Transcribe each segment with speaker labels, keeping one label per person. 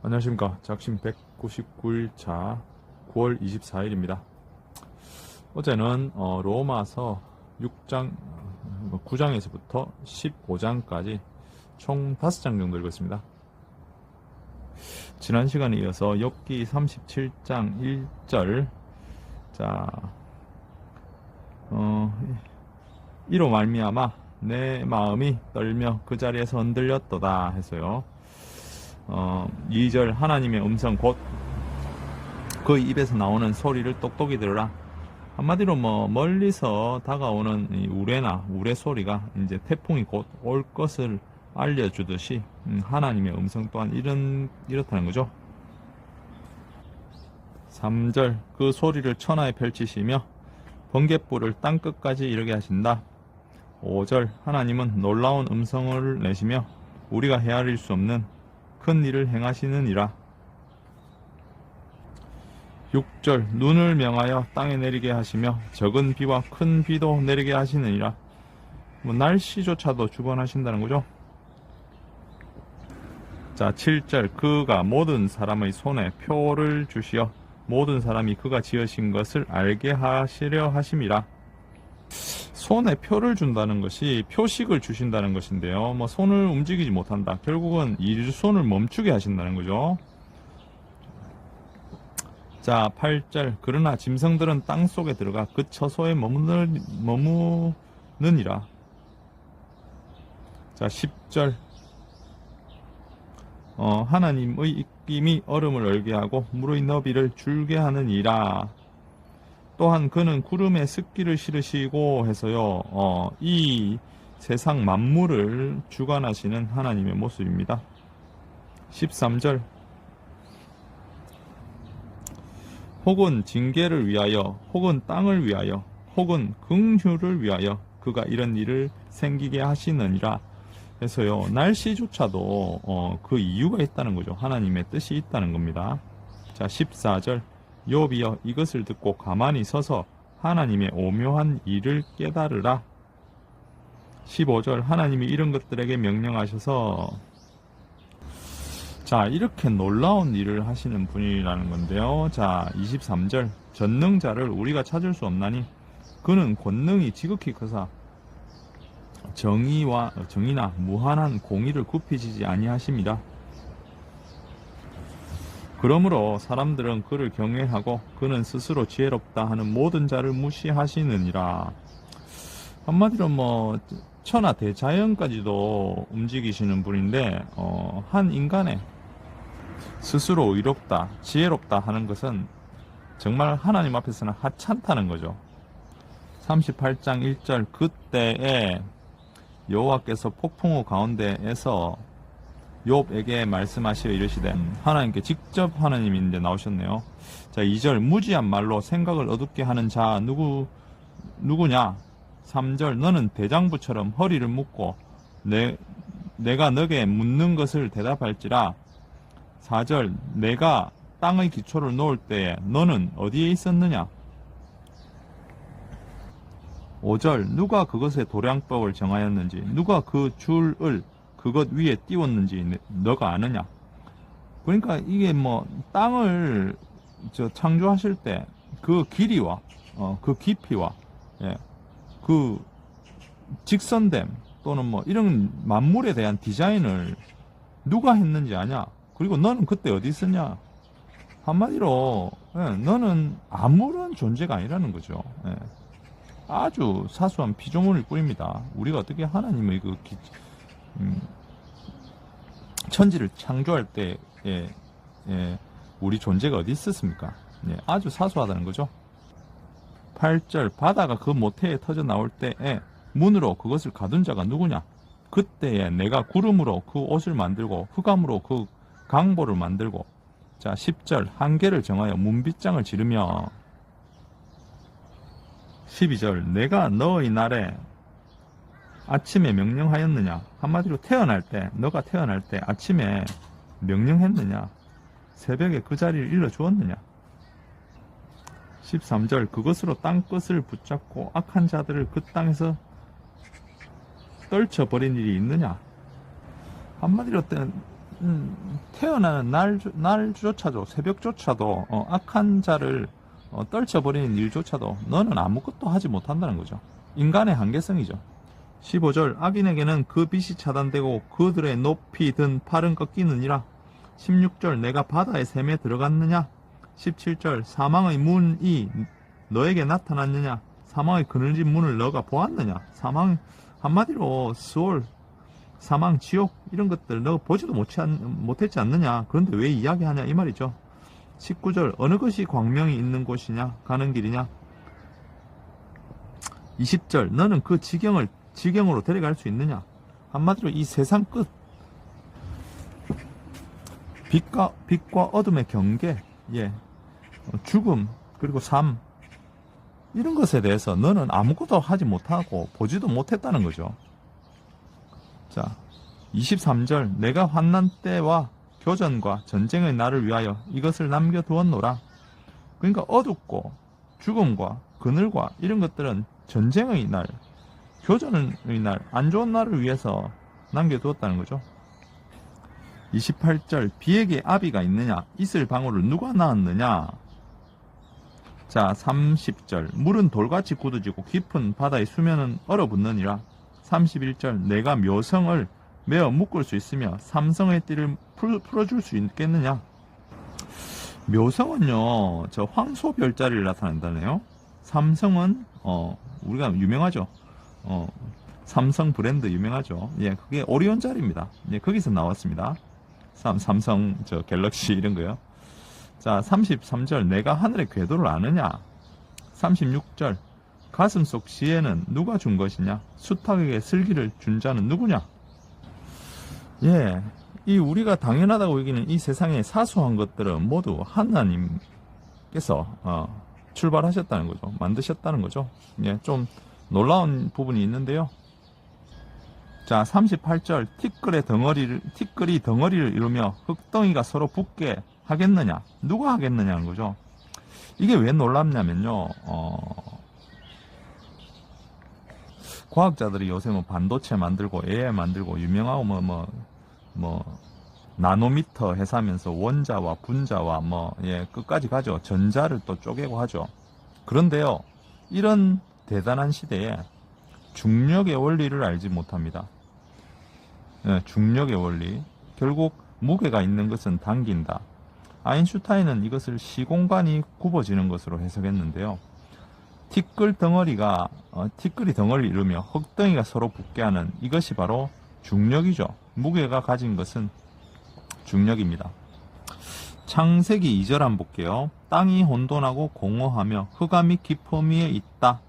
Speaker 1: 안녕하십니까. 작심 199일차 9월 24일입니다. 어제는 로마서 6장, 9장에서부터 15장까지 총 5장 정도 읽었습니다. 지난 시간에 이어서 욥기 37장 1절, 자, 이로 말미암아 내 마음이 떨며 그 자리에서 흔들렸도다 해서요. 2절 하나님의 음성 곧 그 입에서 나오는 소리를 똑똑히 들으라. 한마디로 멀리서 다가오는 이 우레 소리가 이제 태풍이 곧 올 것을 알려주듯이 하나님의 음성 또한 이렇다는 거죠. 3절 그 소리를 천하에 펼치시며 번갯불을 땅끝까지 이르게 하신다. 5절 하나님은 놀라운 음성을 내시며 우리가 헤아릴 수 없는 큰 일을 행하시느니라. 6절 눈을 명하여 땅에 내리게 하시며 적은 비와 큰 비도 내리게 하시느니라. 날씨조차도 주관하신다는 거죠. 자, 7절 그가 모든 사람의 손에 표를 주시어 모든 사람이 그가 지으신 것을 알게 하시려 하심이라. 손에 표를 준다는 것이 표식을 주신다는 것인데요. 손을 움직이지 못한다. 결국은 이 손을 멈추게 하신다는 거죠. 자, 8절 그러나 짐승들은 땅 속에 들어가 그 처소에 머무느니라. 자, 10절 하나님의 입김이 얼음을 얼게 하고 물의 너비를 줄게 하느니라. 또한 그는 구름에 습기를 실으시고 해서요. 이 세상 만물을 주관하시는 하나님의 모습입니다. 13절 혹은 징계를 위하여 혹은 땅을 위하여 혹은 긍휼을 위하여 그가 이런 일을 생기게 하시느니라 해서요. 날씨조차도 그 이유가 있다는 거죠. 하나님의 뜻이 있다는 겁니다. 자, 14절 욥이여 이것을 듣고 가만히 서서 하나님의 오묘한 일을 깨달으라. 15절 하나님이 이런 것들에게 명령하셔서, 자, 이렇게 놀라운 일을 하시는 분이라는 건데요. 자, 23절 전능자를 우리가 찾을 수 없나니 그는 권능이 지극히 크사 정의나 무한한 공의를 굽히시지 아니하심이라. 그러므로 사람들은 그를 경외하고 그는 스스로 지혜롭다 하는 모든 자를 무시하시느니라. 한마디로 천하 대자연까지도 움직이시는 분인데 한 인간의 스스로 의롭다, 지혜롭다 하는 것은 정말 하나님 앞에서는 하찮다는 거죠. 38장 1절 그때에 여호와께서 폭풍우 가운데에서 욥에게 말씀하시어 이르시되, 하나님께 직접 하나님이 이제 나오셨네요. 자, 2절 무지한 말로 생각을 어둡게 하는 자 누구냐? 3절 너는 대장부처럼 허리를 묶고 내가 너에게 묻는 것을 대답할지라. 4절 내가 땅의 기초를 놓을 때에 너는 어디에 있었느냐? 5절 누가 그것의 도량법을 정하였는지 누가 그 줄을 그것 위에 띄웠는지 너가 아느냐? 그러니까 이게 땅을 창조하실 때 그 길이와 그 깊이와 그 직선됨 또는 이런 만물에 대한 디자인을 누가 했는지 아냐? 그리고 너는 그때 어디 있었냐? 한마디로 너는 아무런 존재가 아니라는 거죠. 아주 사소한 피조물일 뿐입니다. 우리가 어떻게 하나님의 천지를 창조할 때에 우리 존재가 어디 있었습니까? 아주 사소하다는 거죠. 8절 바다가 그 모태에 터져 나올 때에 문으로 그것을 가둔 자가 누구냐? 그때에 내가 구름으로 그 옷을 만들고 흑암으로 그 강보를 만들고. 자, 10절 한계를 정하여 문빗장을 지르며. 12절 내가 너의 날에 아침에 명령하였느냐? 한마디로 너가 태어날 때 아침에 명령했느냐? 새벽에 그 자리를 일러주었느냐? 13절 그것으로 땅끝을 붙잡고 악한 자들을 그 땅에서 떨쳐버린 일이 있느냐? 한마디로 태어나는 날조차도, 새벽조차도, 악한 자를 떨쳐버리는 일조차도 너는 아무것도 하지 못한다는 거죠. 인간의 한계성이죠. 15절, 악인에게는 그 빛이 차단되고 그들의 높이 든 팔은 꺾이느니라. 16절, 내가 바다의 샘에 들어갔느냐. 17절, 사망의 문이 너에게 나타났느냐. 사망의 그늘진 문을 너가 보았느냐. 사망, 한마디로 스올, 사망, 지옥 이런 것들 너 보지도 못했지 않느냐. 그런데 왜 이야기하냐 이 말이죠. 19절, 어느 것이 광명이 있는 곳이냐, 가는 길이냐. 20절, 너는 그 지경으로 데려갈 수 있느냐. 한마디로 이 세상 끝, 빛과 어둠의 경계, 죽음, 그리고 삶, 이런 것에 대해서 너는 아무것도 하지 못하고 보지도 못했다는 거죠. 자, 23절, 내가 환난 때와 교전과 전쟁의 날을 위하여 이것을 남겨두었노라. 그러니까 어둡고 죽음과 그늘과 이런 것들은 전쟁의 날, 교전의 날, 안 좋은 날을 위해서 남겨두었다는 거죠. 28절, 비에게 아비가 있느냐? 있을 방울을 누가 낳았느냐? 자, 30절, 물은 돌같이 굳어지고 깊은 바다의 수면은 얼어붙느니라. 31절, 내가 묘성을 메어 묶을 수 있으며 삼성의 띠를 풀어줄 수 있겠느냐. 묘성은요, 저 황소별자리를 나타낸다네요. 삼성은 우리가 유명하죠. 삼성 브랜드 유명하죠. 그게 오리온 자리입니다. 거기서 나왔습니다. 삼성 저 갤럭시 이런 거요. 자, 33절, 내가 하늘의 궤도를 아느냐. 36절, 가슴 속 지혜는 누가 준 것이냐. 수탉에게 슬기를 준 자는 누구냐. 이 우리가 당연하다고 여기는 이 세상의 사소한 것들은 모두 하나님께서 출발하셨다는 거죠. 만드셨다는 거죠. 좀 놀라운 부분이 있는데요. 자, 38절, 티끌이 덩어리를 이루며 흙덩이가 서로 붙게 하겠느냐. 누가 하겠느냐는 거죠. 이게 왜 놀랍냐면요. 과학자들이 요새 뭐 반도체 만들고 AI 만들고 유명하고 나노미터 해사하면서 원자와 분자와 끝까지 가죠. 전자를 또 쪼개고 하죠. 그런데요, 이런 대단한 시대에 중력의 원리를 알지 못합니다. 중력의 원리. 결국 무게가 있는 것은 당긴다. 아인슈타인은 이것을 시공간이 굽어지는 것으로 해석했는데요. 티끌이 덩어리를 이루며 흙덩이가 서로 붙게 하는 이것이 바로 중력이죠. 무게가 가진 것은 중력입니다. 창세기 2절 한번 볼게요. 땅이 혼돈하고 공허하며 흑암이 깊음 위에 있다.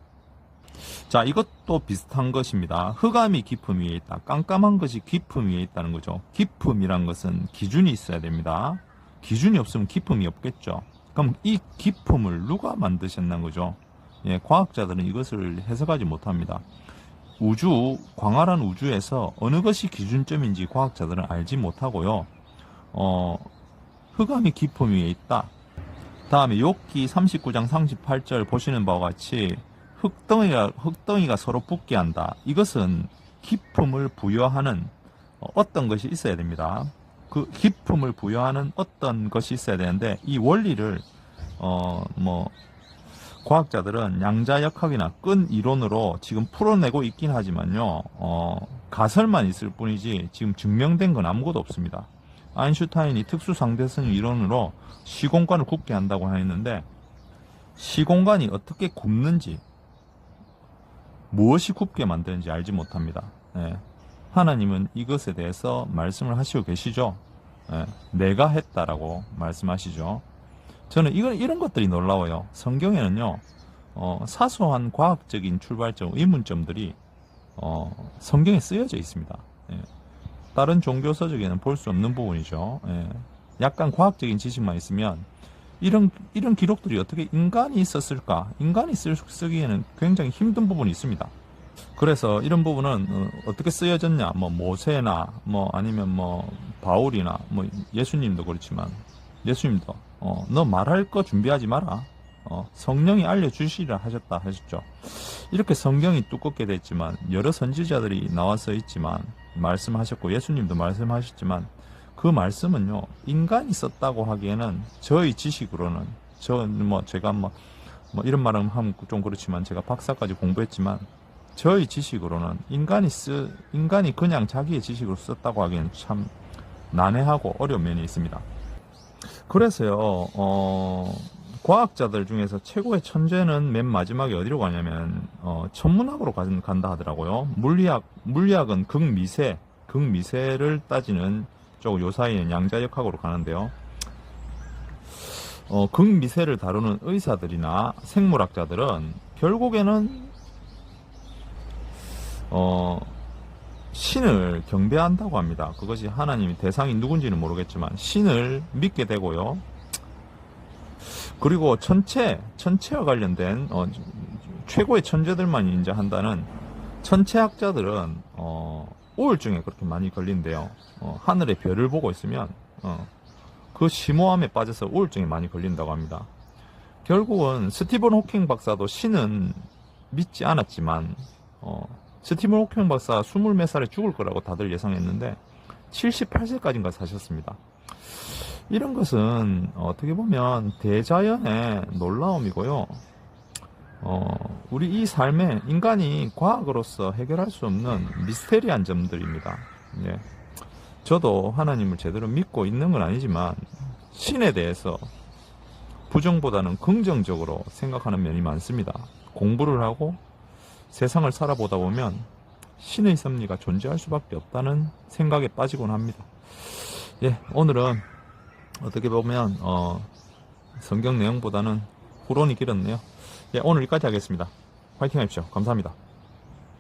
Speaker 1: 자, 이것도 비슷한 것입니다. 흑암이 깊음 위에 있다. 깜깜한 것이 깊음 위에 있다는 거죠. 깊음이란 것은 기준이 있어야 됩니다. 기준이 없으면 깊음이 없겠죠. 그럼 이 깊음을 누가 만드셨는 거죠? 과학자들은 이것을 해석하지 못합니다. 광활한 우주에서 어느 것이 기준점인지 과학자들은 알지 못하고요. 흑암이 깊음 위에 있다. 다음에 욥기 39장 38절 보시는 바와 같이 흙덩이가 서로 붙게 한다. 이것은 깊음을 부여하는 어떤 것이 있어야 됩니다. 그 깊음을 부여하는 어떤 것이 있어야 되는데, 이 원리를 과학자들은 양자역학이나 끈 이론으로 지금 풀어내고 있긴 하지만요, 가설만 있을 뿐이지 지금 증명된 건 아무것도 없습니다. 아인슈타인이 특수상대성 이론으로 시공간을 굽게 한다고 했는데, 시공간이 어떻게 굽는지, 무엇이 굽게 만드는지 알지 못합니다. 하나님은 이것에 대해서 말씀을 하시고 계시죠. 내가 했다라고 말씀하시죠. 저는 이런 것들이 놀라워요. 성경에는요, 사소한 과학적인 출발점, 의문점들이 성경에 쓰여져 있습니다. 다른 종교 서적에는 볼 수 없는 부분이죠. 약간 과학적인 지식만 있으면 이런 기록들이 어떻게 인간이 썼을까? 인간이 쓰기에는 굉장히 힘든 부분이 있습니다. 그래서 이런 부분은 어떻게 쓰여졌냐? 모세나 아니면 바울이나 예수님도 그렇지만, 예수님도 너 말할 거 준비하지 마라. 성령이 알려주시리라 하셨죠. 이렇게 성경이 두껍게 됐지만, 여러 선지자들이 나와서 있지만 말씀하셨고, 예수님도 말씀하셨지만, 그 말씀은요, 인간이 썼다고 하기에는 저희 지식으로는, 제가 이런 말은 하면 좀 그렇지만 제가 박사까지 공부했지만 저희 지식으로는 인간이 그냥 자기의 지식으로 썼다고 하기에는 참 난해하고 어려운 면이 있습니다. 그래서요, 과학자들 중에서 최고의 천재는 맨 마지막에 어디로 가냐면, 천문학으로 간다 하더라고요. 물리학은 극미세를 따지는 쪽 요사이는 양자역학으로 가는데요. 극미세를 다루는 의사들이나 생물학자들은 결국에는, 신을 경배한다고 합니다. 그것이 하나님이 대상이 누군지는 모르겠지만 신을 믿게 되고요. 그리고 천체와 관련된 최고의 천재들만 인정한다는 천체학자들은 우울증에 그렇게 많이 걸린대요. 하늘의 별을 보고 있으면 그 심오함에 빠져서 우울증에 많이 걸린다고 합니다. 결국은 스티븐 호킹 박사도 신은 믿지 않았지만 스티븐 호킹 박사 20몇 살에 죽을 거라고 다들 예상했는데 78세까지인가 사셨습니다. 이런 것은 어떻게 보면 대자연의 놀라움이고요. 우리 이 삶에 인간이 과학으로서 해결할 수 없는 미스테리한 점들입니다. 예. 저도 하나님을 제대로 믿고 있는 건 아니지만 신에 대해서 부정보다는 긍정적으로 생각하는 면이 많습니다. 공부를 하고 세상을 살아보다 보면 신의 섭리가 존재할 수밖에 없다는 생각에 빠지곤 합니다. 예, 오늘은 어떻게 보면 성경 내용보다는 후론이 길었네요. 예, 오늘 여기까지 하겠습니다. 화이팅 하십시오. 감사합니다.